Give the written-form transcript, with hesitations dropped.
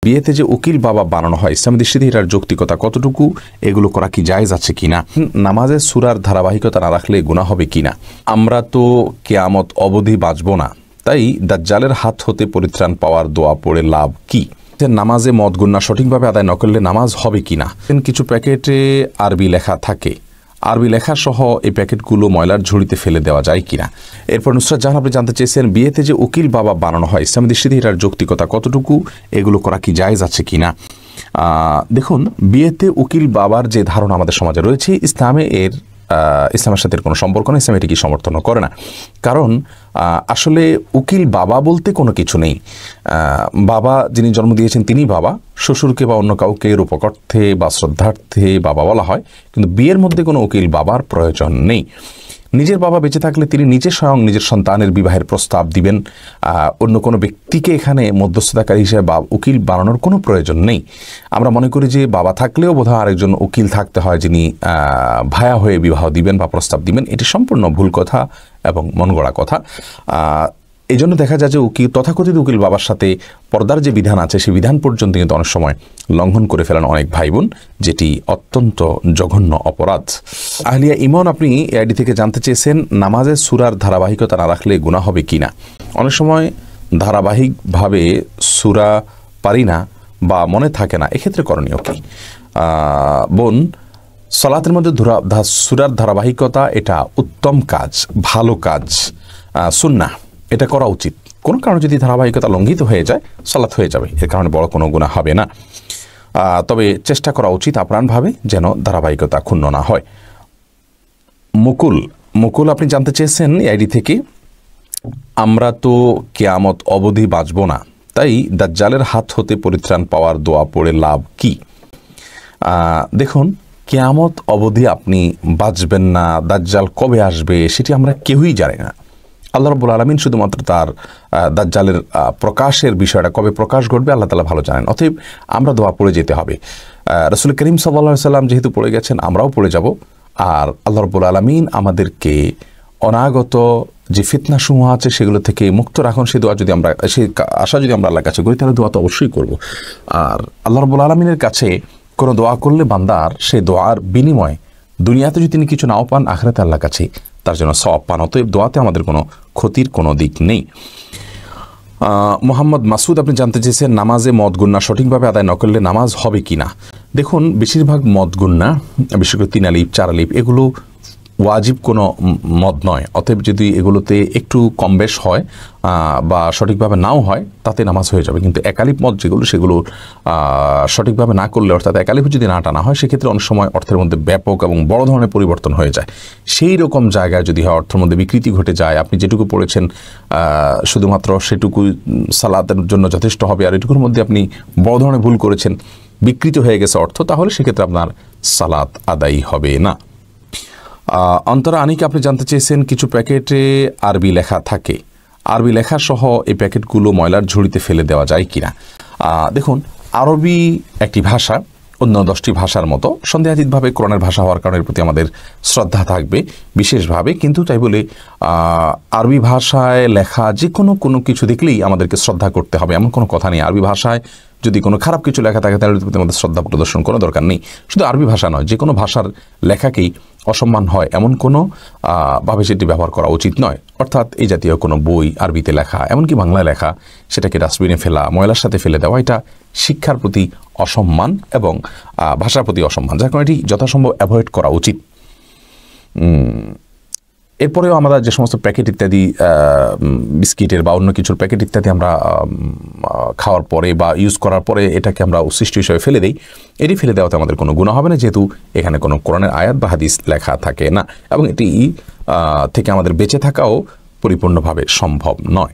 বিয়েতে যে উকিল বাবা বানানো হয় ইসলামী দৃষ্টিতে এটার যৌক্তিকতা কতটুকু, এগুলো করা কি জায়েজ আছে কিনা, নামাজের সূরার ধারাবাহিকতা না রাখলে গুনাহ হবে কিনা, আমরা তো কিয়ামত অবধি বাঁচব না, তাই দাজ্জালের হাত হতে পরিত্রাণ পাওয়ার দোয়া পড়ে লাভ কি, নামাজে মদ গুনাহ সঠিকভাবে আদায় না করলে নামাজ হবে কিনা, কিছু প্যাকেটে আরবি লেখা থাকে, আরবি লেখা সহ এই প্যাকেটগুলো ময়লার ঝুড়িতে ফেলে দেওয়া যায় কিনা। এরপর নুসরাত জাহান আপনি জানতে চেয়েছেন বিয়েতে যে উকিল বাবা বানানো হয় ইসলামী দৃষ্টিতে এটার যৌক্তিকতা কতটুকু, এগুলো করা কি জায়েজ আছে কিনা। দেখুন, বিয়েতে উকিল বাবার যে ধারণা আমাদের সমাজে রয়েছে ইসলামের সাথে কোনো সম্পর্ক নেই, ইসলাম এটিকে সমর্থন করে না। কারণ আসলে উকিল বাবা বলতে কোনো কিছু নেই। বাবা যিনি জন্ম দিয়েছেন তিনি বাবা, শ্বশুরকে বা অন্য কাউকে রূপকর্থে বা শ্রদ্ধার্থে বাবা বলা হয়, কিন্তু বিয়ের মধ্যে কোনো উকিল বাবার প্রয়োজন নেই। নিজের বাবা বেঁচে থাকলে তিনি নিজে স্বয়ং নিজের সন্তানের বিবাহের প্রস্তাব দিবেন, অন্য কোনো ব্যক্তিকে এখানে মধ্যস্থতাকারী হিসেবে বা উকিল বানানোর কোনো প্রয়োজন নেই। আমরা মনে করি যে বাবা থাকলেও বোধহয় আরেকজন উকিল থাকতে হয় যিনি ভায়া হয়ে বিবাহ দিবেন বা প্রস্তাব দিবেন। এটি সম্পূর্ণ ভুল কথা এবং মনগড়া কথা। এই জন্য দেখা যায় যে তথাকথিত উকিল বাবার সাথে পর্দার যে বিধান আছে সেই বিধান পর্যন্ত কিন্তু অনেক সময় লঙ্ঘন করে ফেলেন অনেক ভাই বোন, যেটি অত্যন্ত জঘন্য অপরাধ। আহলিয়া ইমন আপনি আইডি থেকে জানতে চেয়েছেন নামাজের সূরার ধারাবাহিকতা না রাখলে গুনাহ হবে কিনা। অনেক সময় ধারাবাহিকভাবে সূরা পারি না বা মনে থাকে না, এক্ষেত্রে করণীয় কি? বোন, সালাতের মধ্যে সূরার ধারাবাহিকতা এটা উত্তম কাজ, ভালো কাজ, সুন্নাহ, এটা করা উচিত। কোনো কারণে যদি ধারাবাহিকতা লঙ্ঘিত হয়ে যায় সালাত হয়ে যাবে, এর কারণে বড় কোনো গুনাহ হবে না। তবে চেষ্টা করা উচিত আপ্রাণভাবে যেন ধারাবাহিকতা ক্ষুণ্ণ না হয়। মুকুল আপনি জানতে চেয়েছেন আইডি থেকে আমরা তো কিয়ামত অবধি বাঁচব না, তাই দাজ্জালের হাত হতে পরিত্রাণ পাওয়ার দোয়া পড়ে লাভ কি। দেখুন, কিয়ামত অবধি আপনি বাঁচবেন না, দাজ্জাল কবে আসবে সেটি আমরা কেউই জানি না। আল্লাহ রাব্বুল আলামিন শুধুমাত্র তার দাজ্জালের প্রকাশের বিষয়টা কবে প্রকাশ ঘটবে আল্লাহ তাআলা ভালো জানেন। অতএব আমরা দোয়া পড়ে যেতে হবে। রাসূল করিম সাল্লাল্লাহু আলাইহি সাল্লাম যেহেতু পড়ে গেছেন আমরাও পড়ে যাব। আর আল্লাহ রাব্বুল আলামিন আমাদেরকে অনাগত যে ফিতনা সমূহ আছে সেগুলো থেকে মুক্ত রাখুন, সেই দোয়া যদি আমরা সেই আশা যদি আমরা আল্লাহর কাছে করি তাহলে দোয়া তো অবশ্যই করব। আর আল্লাহ রাব্বুল আলামিনের কাছে কোনো দোয়া করলে বান্দার সেই দোয়ার বিনিময়ে দুনিয়াতে যদি তিনি কিছু নাও পান, আখিরাতে আল্লাহর কাছে তার জন্য সওয়াব পান। অতএব দোয়াতে আমাদের কোনো ক্ষতির কোনো দিক নেই। মোহাম্মদ মাসুদ আপনি জানতে চেয়েছেন নামাজে মদ গুনাহ সঠিকভাবে আদায় না করলে নামাজ হবে কি না। দেখুন, বেশিরভাগ মদ গুনাহ, বিশেষ করে 3 আলিফ 4 আলিফ, এগুলো ওয়াজিব কোনো মদ নয়। অতএব যদি এগুলোতে একটু কম বেশ হয় বা সঠিকভাবে নাও হয় তাতে নামাজ হয়ে যাবে। কিন্তু একালিফ মদ যেগুলো সেগুলো সঠিকভাবে না করলে, অর্থাৎ একালিফ যদি না টানা হয় সেক্ষেত্রে অনেক সময় অর্থের মধ্যে ব্যাপক এবং বড় ধরনের পরিবর্তন হয়ে যায়। সেই রকম জায়গায় যদি হয় অর্থের মধ্যে বিকৃতি ঘটে যায়, আপনি যেটুকু পড়েছেন শুধুমাত্র সেটুকু সালাতের জন্য যথেষ্ট হবে, আর এটুকুর মধ্যে আপনি বড় ধরনের ভুল করেছেন, বিকৃত হয়ে গেছে অর্থ, তাহলে সেক্ষেত্রে আপনার সালাত আদায়ী হবে না। অন্তরা আনিকে আপনি জানতে চেয়েছেন কিছু প্যাকেটে আরবি লেখা থাকে, আরবি লেখা সহ এই প্যাকেটগুলো ময়লার ঝুড়িতে ফেলে দেওয়া যায় কিনা। দেখুন, আরবি একটি ভাষা, অন্য 10টি ভাষার মতো সন্দেহাতীতভাবে কোরআনের ভাষা হওয়ার কারণে এর প্রতি আমাদের শ্রদ্ধা থাকবে বিশেষভাবে। কিন্তু তাই বলে আরবি ভাষায় লেখা যে কোনো কিছু দেখলেই আমাদেরকে শ্রদ্ধা করতে হবে এমন কোনো কথা নেই। আরবি ভাষায় যদি কোনো খারাপ কিছু লেখা থাকে তাহলে আমাদের শ্রদ্ধা প্রদর্শন কোনো দরকার নেই। শুধু আরবি ভাষা নয়, যে কোনো ভাষার লেখাকেই অসম্মান হয় এমন কোনো ভাবে সেটি ব্যবহার করা উচিত নয়। অর্থাৎ এই জাতীয় কোনো বই আরবিতে লেখা, এমনকি বাংলায় লেখা, সেটাকে ডাস্টবিনে ফেলা, ময়লার সাথে ফেলে দেওয়া, এটা শিক্ষার প্রতি অসম্মান এবং ভাষার প্রতি অসম্মান, যার কারণে এটি যথাসম্ভব অ্যাভয়েড করা উচিত। এরপরেও আমরা যে সমস্ত প্যাকেট ইত্যাদি বিস্কিটের বা অন্য কিছুর প্যাকেট ইত্যাদি আমরা খাওয়ার পরে বা ইউজ করার পরে এটাকে আমরা উচ্ছিষ্ট হিসেবে ফেলে দিই, এটি ফেলে দেওয়াতে আমাদের কোনো গুনাহ হবে না, যেহেতু এখানে কোনো কোরআনের আয়াত বা হাদিস লেখা থাকে না এবং এটি থেকে আমাদের বেঁচে থাকাও পরিপূর্ণভাবে সম্ভব নয়।